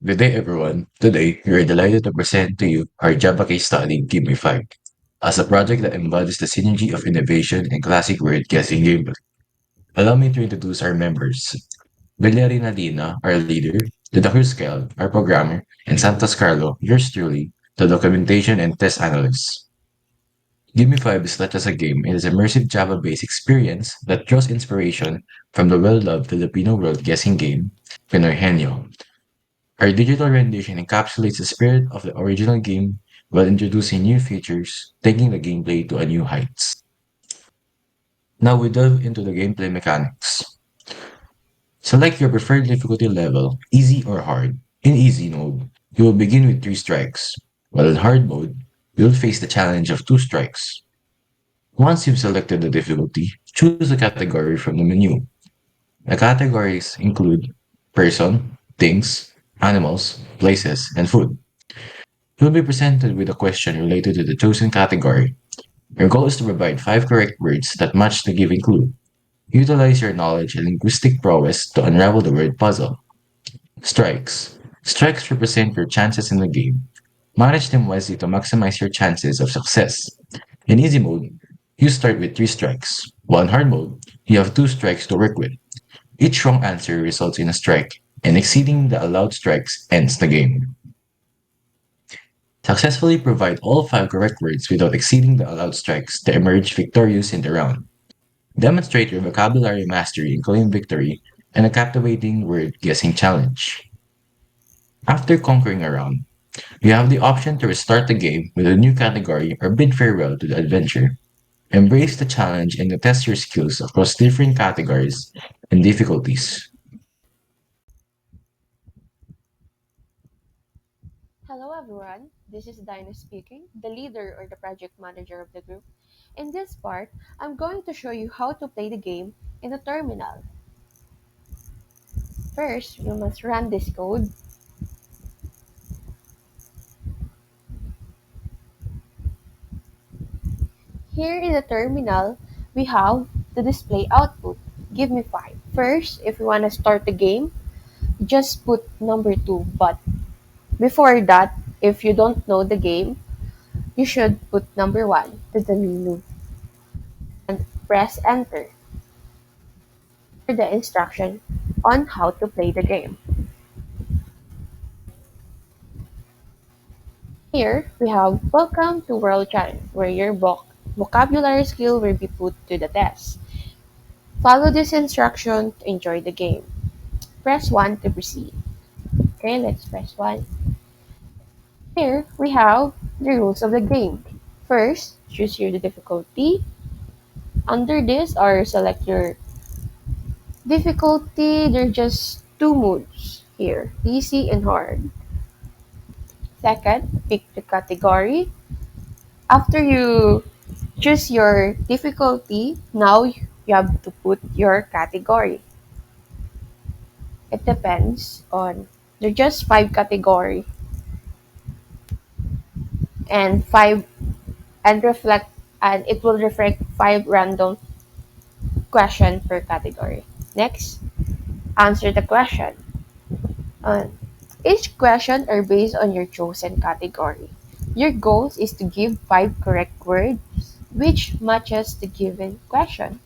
Good day, everyone. Today, we are delighted to present to you our Java case study, Give Me Five, as a project that embodies the synergy of innovation and classic word guessing game. Allow me to introduce our members. Villarina Lina, our leader, Dida Cruzquel, our programmer, and Santos Carlo, yours truly, the documentation and test analyst. Give Me Five is not just a game, it is an immersive Java-based experience that draws inspiration from the well-loved Filipino world guessing game, Pinoy Henyo. Our digital rendition encapsulates the spirit of the original game while introducing new features, taking the gameplay to a new heights. Now we delve into the gameplay mechanics. Select your preferred difficulty level, easy or hard. In easy mode, you will begin with 3 strikes, while in hard mode, you'll face the challenge of 2 strikes. Once you've selected the difficulty, choose a category from the menu. The categories include person, things, animals, places, and food. You'll be presented with a question related to the chosen category. Your goal is to provide 5 correct words that match the given clue. Utilize your knowledge and linguistic prowess to unravel the word puzzle. Strikes. Strikes represent your chances in the game. Manage them wisely to maximize your chances of success. In easy mode, you start with 3 strikes, while in hard mode, you have 2 strikes to work with. Each wrong answer results in a strike, and exceeding the allowed strikes ends the game. Successfully provide all 5 correct words without exceeding the allowed strikes to emerge victorious in the round. Demonstrate your vocabulary mastery and claim victory in a captivating word guessing challenge. After conquering a round, you have the option to restart the game with a new category or bid farewell to the adventure. Embrace the challenge and to test your skills across different categories and difficulties. Hello everyone, this is Dinah speaking, the leader or the project manager of the group. In this part, I'm going to show you how to play the game in a terminal. First, you must run this code. Here in the terminal, we have the display output. Give me 5. First, if you want to start the game, just put number 2. But before that, if you don't know the game, you should put number 1 to the menu and press enter for the instruction on how to play the game. Here we have Welcome to World Challenge, where your vocabulary skill will be put to the test. Follow this instruction to enjoy the game. Press 1 to proceed. Okay, let's press 1. Here we have the rules of the game. First, choose your difficulty. Under this, or select your difficulty. There are just two modes here, easy and hard. Second, pick the category. After you choose your difficulty, now you have to put your category. It depends on there's just 5 category and 5 and reflect and it will reflect 5 random question per category. Next, answer the question. Uh, each question are based on your chosen category. Your goal is to give 5 correct words which matches the given question.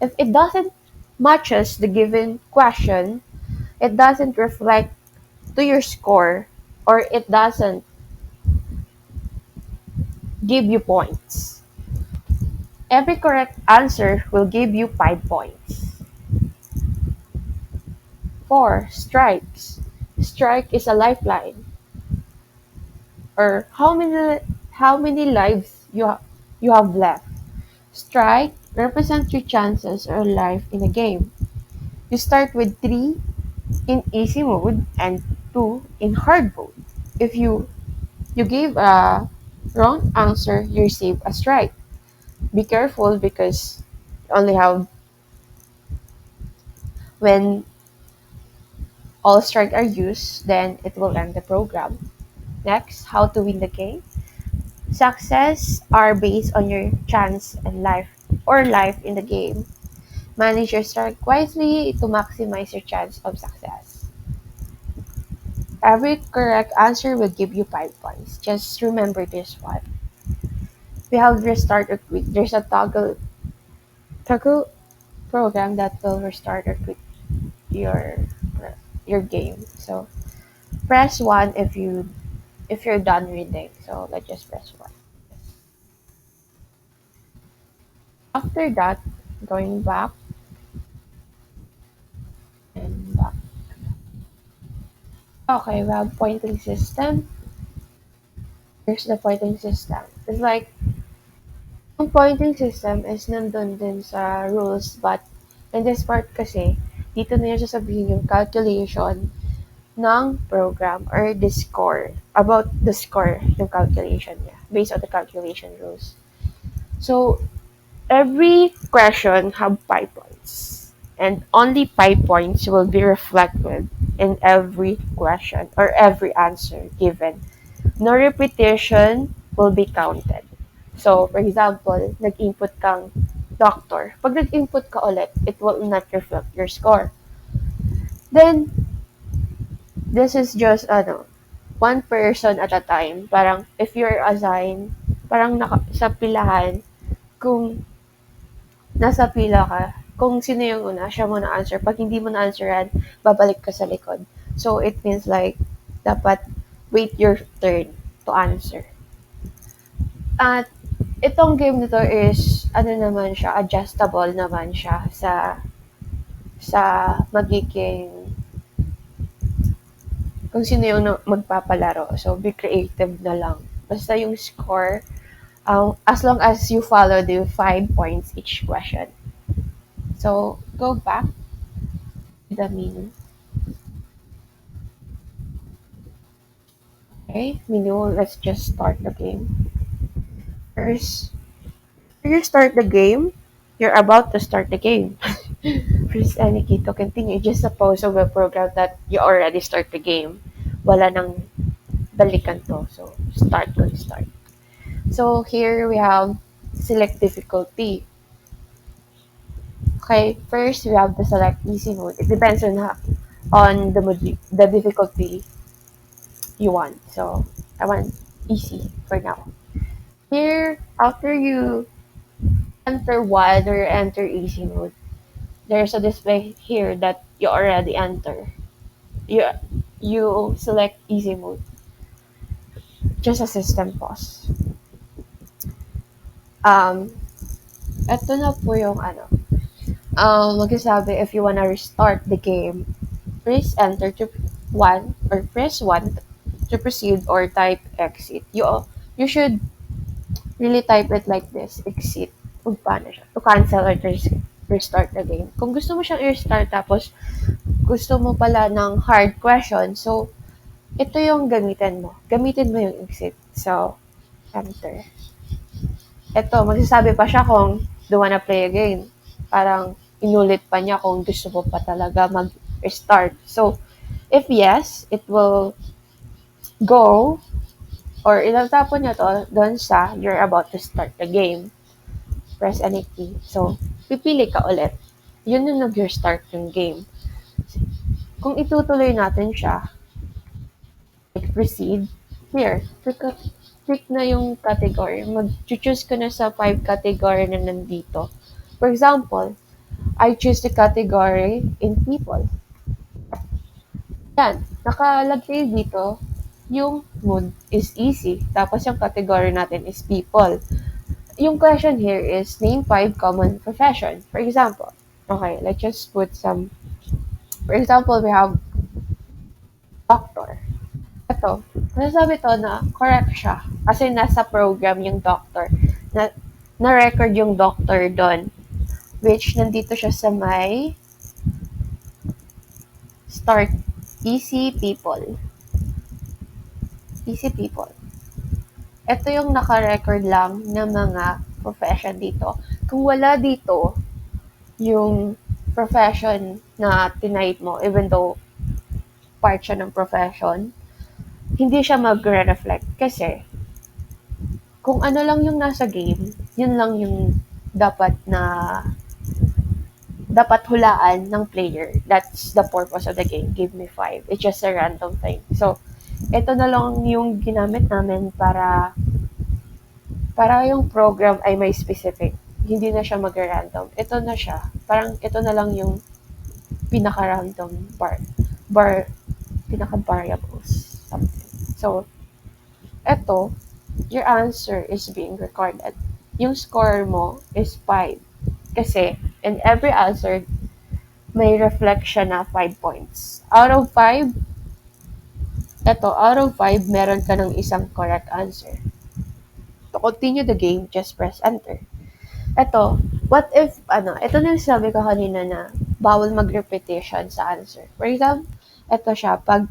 If it doesn't matches the given question, it doesn't reflect to your score or it doesn't give you points. Every correct answer will give you 5 points. 4. Strikes. Strike is a lifeline or how many lives you have left. Strike represents your chances or life in a game. You start with 3 in easy mode and 2 in hard mode. If you give a wrong answer, you receive a strike. Be careful because you only have when all strikes are used, then it will end the program. Next, how to win the game. Success are based on your chance and life in the game. Manage your strike wisely to maximize your chance of success. every correct answer will give you 5 points. Just remember this one. We have restart or quit. There's a toggle program that will restart or quit your your game. So press one if you're done reading. So let's just press one. After that, going back and back. Okay, we have pointing system. Here's the pointing system. It's like ang pointing system is nandun din sa rules, but in this part kasi, dito na yung sasabihin yung calculation ng program or the score, about the score, yung calculation niya, based on the calculation rules. So, every question have 5 points. And only 5 points will be reflected in every question or every answer given. No repetition will be counted. So, for example, nag-input kang doctor. Pag nag-input ka ulit, it will not reflect your score. Then, this is just, one person at a time. Parang, if you're assigned, parang sa pilahan, kung nasa pila ka, kung sino yung una, siya mo na-answer. Pag hindi mo na-answeran, babalik ka sa likod. So, it means like, dapat wait your turn to answer. At itong game nito is, naman siya, adjustable naman siya sa magiging kung sino yung magpapalaro. So, be creative na lang. Basta yung score, as long as you follow the 5 points each question. So, go back to the menu. Okay, menu, let's just start the game. First, when you start the game, you're about to start the game. Press any key to continue. Just suppose of a program that you already start the game. Wala nang balikan to. So, start. So, here we have select difficulty. Okay, first we have to select easy mode. It depends on the difficulty you want. So, I want easy for now. Here, after you enter wide or enter easy mode, there's a display here that you already enter. You select easy mode. Just a system pause. Um, Ito na po yung magsasabi if you wanna restart the game, press enter to 1 or press 1 to proceed or type exit. You should really type it like this, exit. Kung paano siya. To cancel or to restart the game. Kung gusto mo siyang i-restart tapos gusto mo pala ng hard question, so ito yung gamitin mo. Gamitin mo yung exit. So, enter. Ito, magsasabi pa siya kung do wanna play again. Parang inulit pa niya kung gusto mo pa talaga mag-restart. So, if yes, it will go or itatapon niya to doon sa you're about to start the game. Press any key. So, pipili ka ulit. Yun yung nag-restart yung game. Kung itutuloy natin siya, like proceed, here, click na yung category. Mag-choose ka na sa 5 category na nandito. For example, I choose the category in people. Yan, nakalagay dito, yung mood is easy. Tapos yung category natin is people. Yung question here is name 5 common profession. For example, okay, let's just put some, for example, we have doctor. Ito, nasabi to na correct siya. Kasi nasa program yung doctor. Na-record yung doctor doon. Which, nandito siya sa may start. Easy people. Easy people. Ito yung naka-record lang ng mga profession dito. Kung wala dito, yung profession na tinype mo, even though part siya ng profession, hindi siya magre-reflect kasi kung ano lang yung nasa game, yun lang yung dapat na dapat hulaan ng player. That's the purpose of the game. Give me 5. It's just a random thing. So, ito na lang yung ginamit namin para yung program ay may specific. Hindi na siya mag-random. Ito na siya. Parang ito na lang yung pinaka-random bar pinaka-variables. Something. So, ito, your answer is being recorded. Yung score mo is 5. Kasi, in every answer, may reflection na 5 points. Out of 5, meron ka ng isang correct answer. To continue the game, just press enter. Ito, what if, ito na yung sabi ko kanina na bawal mag-repetition sa answer. For example, ito siya, pag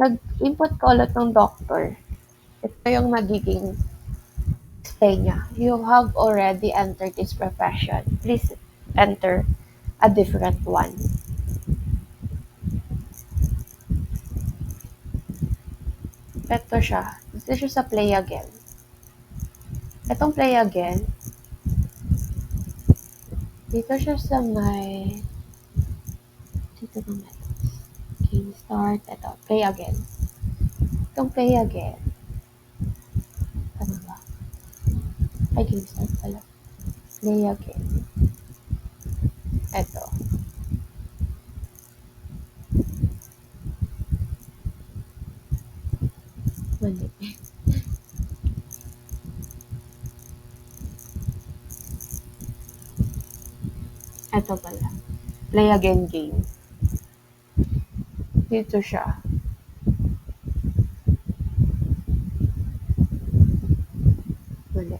nag-input ka ulit ng doctor, ito yung magiging stay niya. You have already entered this profession. Please enter a different one. Ito siya. Dito siya sa play again. Itong play again, dito siya sa dito na methods. Game start. Ito, play again. Itong play again. Ano ba? Ay, game start pala. Play again. Ito. Mali. Ito pala. Play again game. Dito siya. Mali.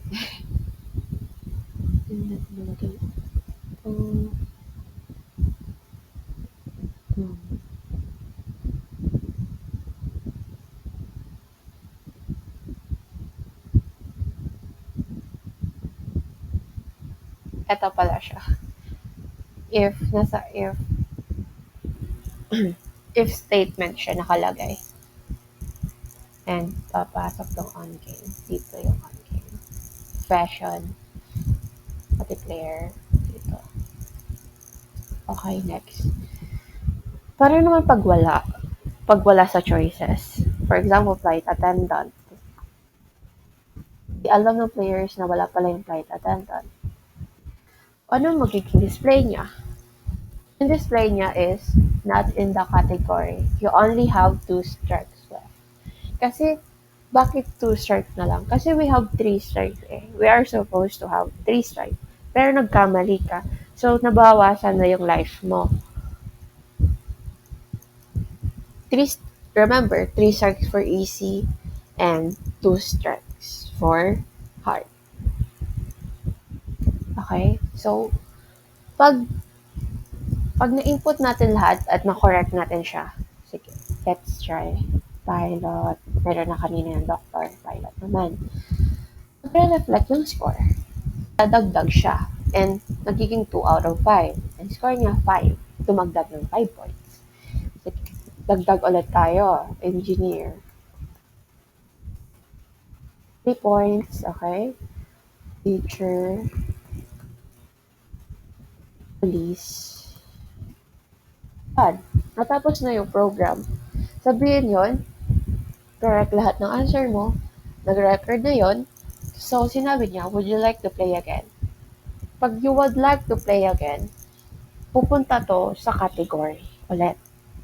Hindi natin nalagay. Ito pala siya. If if statement siya nakalagay. And papasok tong on game. Dito yung on game. Fashion. Multiplayer. Dito. Okay, next. Para naman pag wala sa choices. For example, flight attendant. Di alam ng players na wala pala yung flight attendant. Ano magiging display niya? Yung display niya is not in the category. You only have 2 strikes left. Kasi, bakit 2 strikes na lang? Kasi we have 3 strikes eh. We are supposed to have 3 strikes. Pero nagkamali ka. So, nabawasan na yung life mo. Remember, 3 strikes for easy and 2 strikes for hard. Okay? So, pag na-input natin lahat at na-correct natin siya, sige, let's try. Pilot, meron na kanina yung doctor, pilot naman. Magre-reflect yung score. Dadagdag siya, and nagiging 2 out of 5. And score niya 5. Dumagdag ng 5 points. Sige, dagdag ulit tayo, engineer. 3 points, okay? Teacher, police. Natapos na yung program. Sabihin yon, correct lahat ng answer mo, nag-record na yon. So, sinabi niya, would you like to play again? Pag you would like to play again, pupunta to sa category ulit.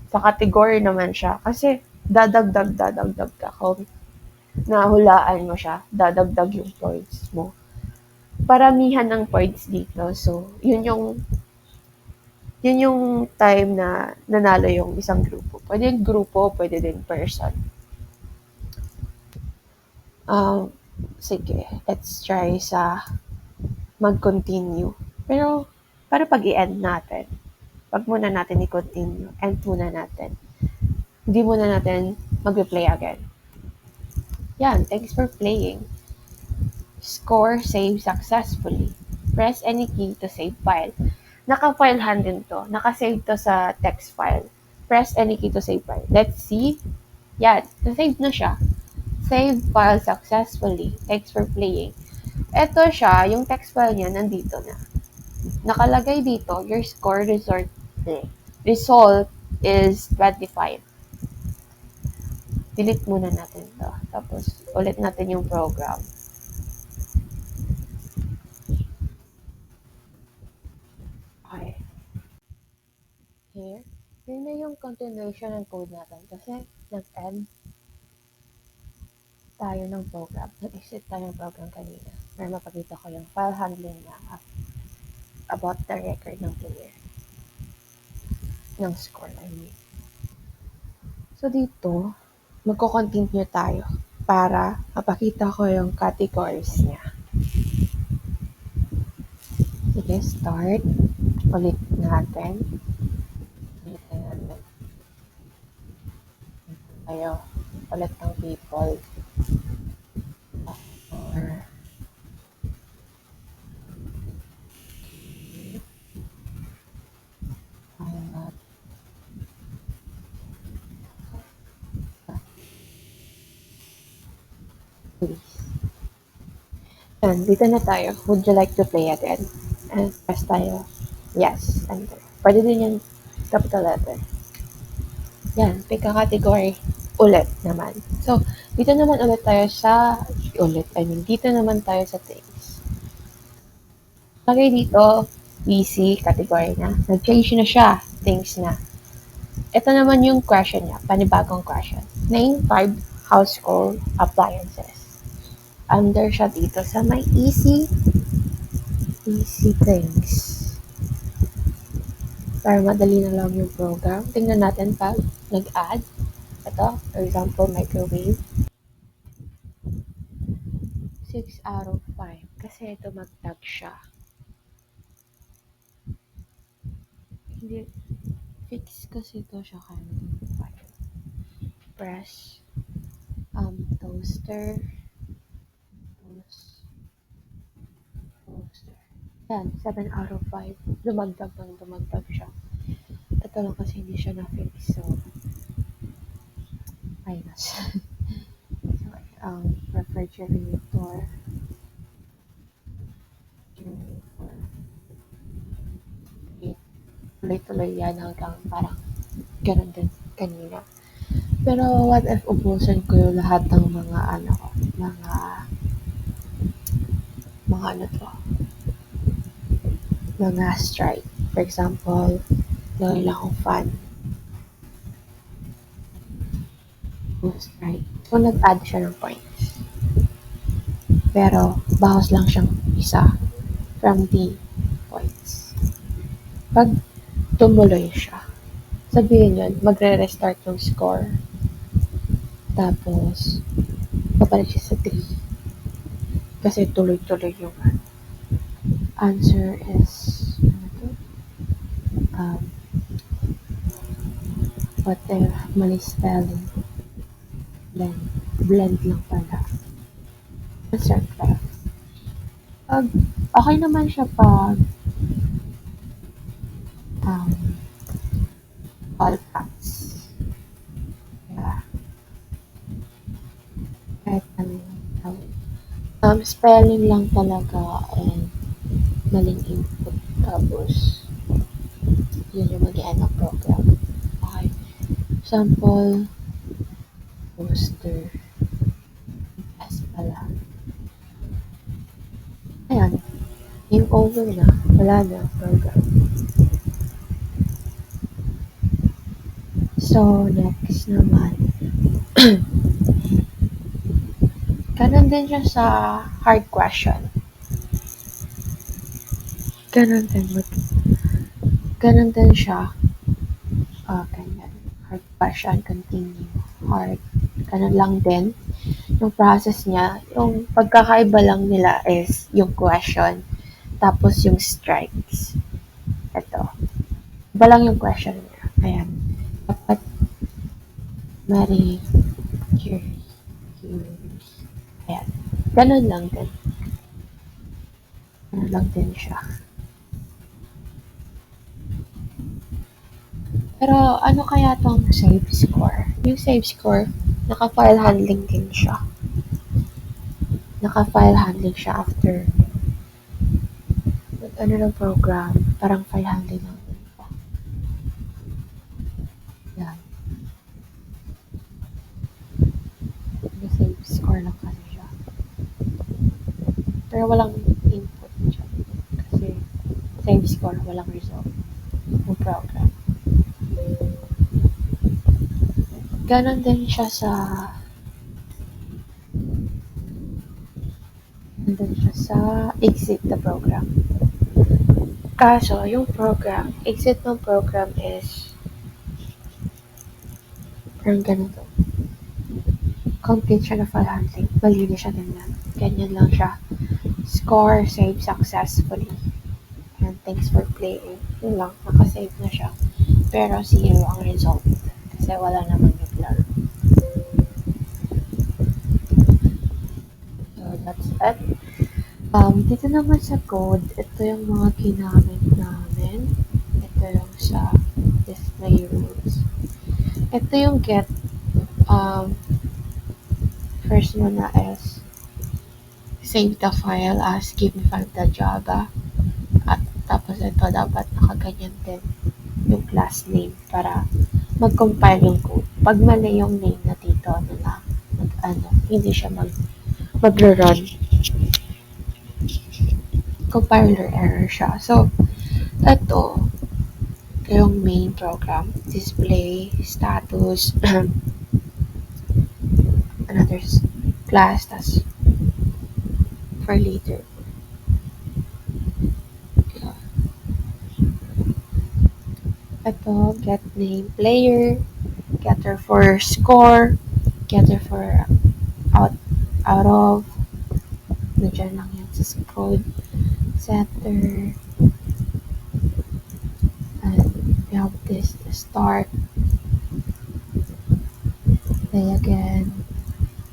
Sa category naman siya. Kasi, dadagdag ka. Kung nahulaan mo siya, dadagdag yung points mo. Paramihan ng points dito. So, yun yung time na nanalo yung isang grupo. Pwede grupo, pwede din person. Sige, let's try sa mag-continue. Pero, para pag i-end natin, wag muna natin i-continue. End muna natin. Hindi muna natin mag-play again. Yan, thanks for playing. Score, save successfully. Press any key to save file. Naka-filehan din to. Naka-save to sa text file. Press any key to save file. Let's see. Yan, na-save na siya. Save file successfully. Thanks for playing. Ito siya, yung text file niya nandito na. Nakalagay dito, your score result is 25. Delete muna natin to. Tapos, ulit natin yung program. Okay. Here. Yun na yung continuation ng code natin. Kasi, nag-end tayo ng program. Nag-exit tayo ng program kanina. Para mapakita ko yung file handling na about the record ng player. Ng score, I mean. So, dito, magko-continue tayo para mapakita ko yung categories niya. Sige, start. Ulit natin. Ulitin natin. Tayo. Ulit ng people. Or, please. And dito na tayo. Would you like to play again? And press tayo. Yes. Enter. Pwede din yung capital letter. Yan. Pick a category. Ulit naman. So, dito naman ulit tayo sa dito naman tayo sa things. Lagay dito, PC, category na. Nag-change na siya. Things na. Ito naman yung question niya. Panibagong question. Name 5 household appliances. Under siya dito sa may easy things. Para madali na lang yung program. Tingnan natin pag nag-add. Ito, for example, microwave. 6 out of 5. Kasi ito mag-tag siya. Hindi, fix kasi ito siya kanina. 5. Press, toaster. Yan, 7 out of 5. Dumagdag siya. Ito lang kasi hindi siya na-fix. So, minus. So, refrigerator. Tuloy-tuloy yan hanggang parang ganun din kanina. Pero what if ubusin ko yung lahat ng mga ano to, mga strike. For example, lagay lang akong fan. Strike. So, nag-add siya ng points. Pero, bawas lang siyang isa from the points. Pag tumuloy siya, sabihin yun, magre-restart yung score. Tapos, babalik siya sa 3. Kasi tuloy-tuloy yung answer is what if mali spelling, blend lang pala. Answer pala. Pag okay naman siya pag all caps. Yeah. Kahit spelling lang talaga and maling input. Tapos, yun yung mag-end ng program. Okay. Sample, poster, S pala. Ayan. Game over na. Wala na program. So, next naman. Ganun din siya sa hard question. Ganun din siya. Ganyan. Hard question, continue. Hard. Ganun lang din. Yung process niya, yung pagkakaiba lang nila is yung question, tapos yung strikes. Ito. Iba lang yung question niya. Ayan. Dapat Mary Curie. Ayan. Ganun lang din. Ganun lang din siya. Pero ano kaya tong save score? Yung save score, naka-file handling din siya. Naka-file handling siya after ano ng program, parang 500 lang din pa. Yan. Save score lang kasi siya. Pero walang input siya. Kasi save score, walang result ng program. Ganon din siya sa exit the program. Kaso, yung program, exit ng program is parang ganito. Complete siya na file handling. Malinis siya ganyan. Ganyan lang siya. Score, save successfully. And thanks for playing. Yun lang, nakasave na siya. Pero 0 ang result. Kasi wala naman naglaro. So, that's it. Dito naman sa code, ito yung mga ginamit namin. Ito yung sa display rules. Ito yung get. First muna is save the file as give-me5.java. At tapos ito dapat nakaganyan din yung class name para mag-compile yung code. Pag mali yung name na dito, hindi siya mag-run. Compiler error siya. So, ito yung main program. Display, status, another class, tas for later. Ito, get name player, getter for score, getter for out of, nandiyan lang yan sa code, setter, and we have this, the start, play again,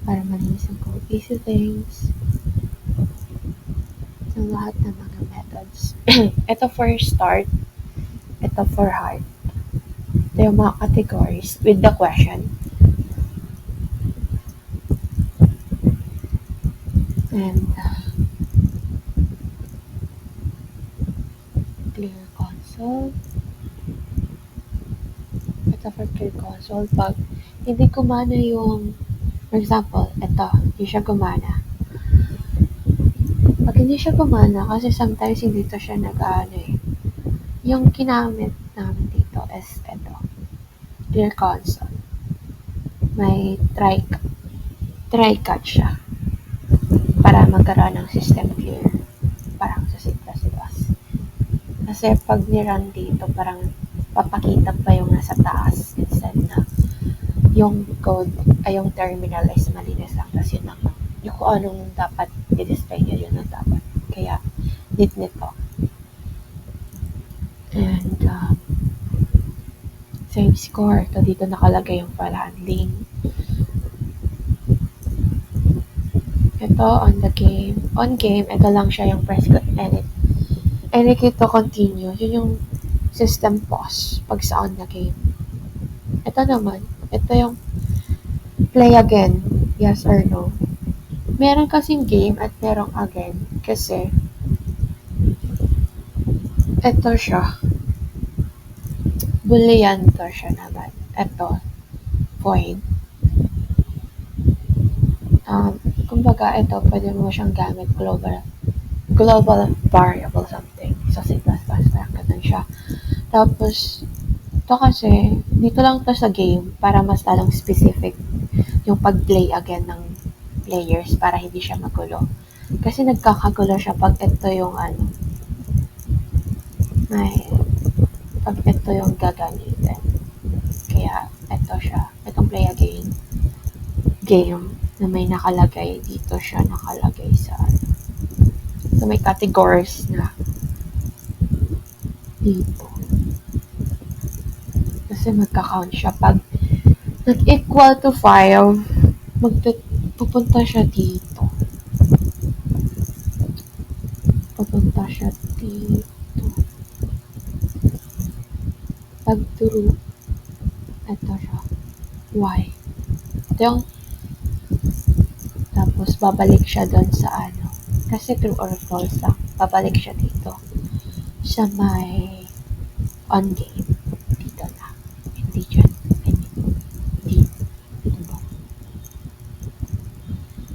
para malinis ang code, easy things, yung lahat ng mga methods. Ito for start, ito for hard. Ito yung mga categories with the question. And clear console. Ito for clear console. Pag hindi gumana yung, for example, ito, hindi siya gumana. Pag hindi siya gumana, kasi sometimes hindi to siya yung ginamit namin dito is ito, clear console. May try catch siya para magkaroon ng system clear, parang sa C++. Kasi pag ni-run dito, parang papakita pa yung nasa taas instead na yung code ay yung terminal is malinis lang, tapos yun lang yung kung anong dapat i-display niya, yun ang dapat. Kaya need nito. And save score. Ito dito nakalagay yung file handling. Ito on the game. On game, ito lang siya yung press edit. Edit ito continue. Yun yung system pause pag sa on the game. Ito naman, ito yung play again. Yes or no. Meron kasing game at merong again. Kasi ito siya. Boolean to siya naman. Ito. Void. Kumbaga, ito, pwede mo siyang gamit global variable something. So, C++, parang ganun siya. Tapos, ito kasi, dito lang to sa game para mas lalong specific yung pag-play again ng players para hindi siya magulo. Kasi nagkakagulo siya pag ito yung pag ito yung gagamitin. Kaya, ito siya. Itong play again game na may nakalagay dito siya nakalagay sa so may categories na dito kasi magka-count siya pag nag-equal to 5 pupunta siya dito pag true ito siya y ito yung tapos babalik siya doon sa kasi true or false lang babalik siya dito sa may on game. Dito na. Hindi dyan. I mean, dito. Dito ba?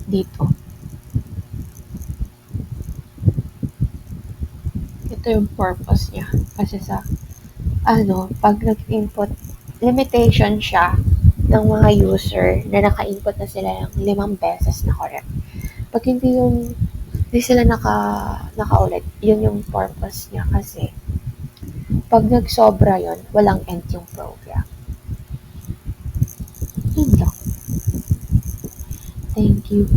Dito. Ito yung purpose niya. Kasi sa, pag nag-input, limitation siya ng mga user na naka-input na sila ng 5 beses na correct. Pag hindi sila nakaulit, yun yung purpose niya kasi pag nagsobra yun, walang end yung program. Yun lang. Thank you.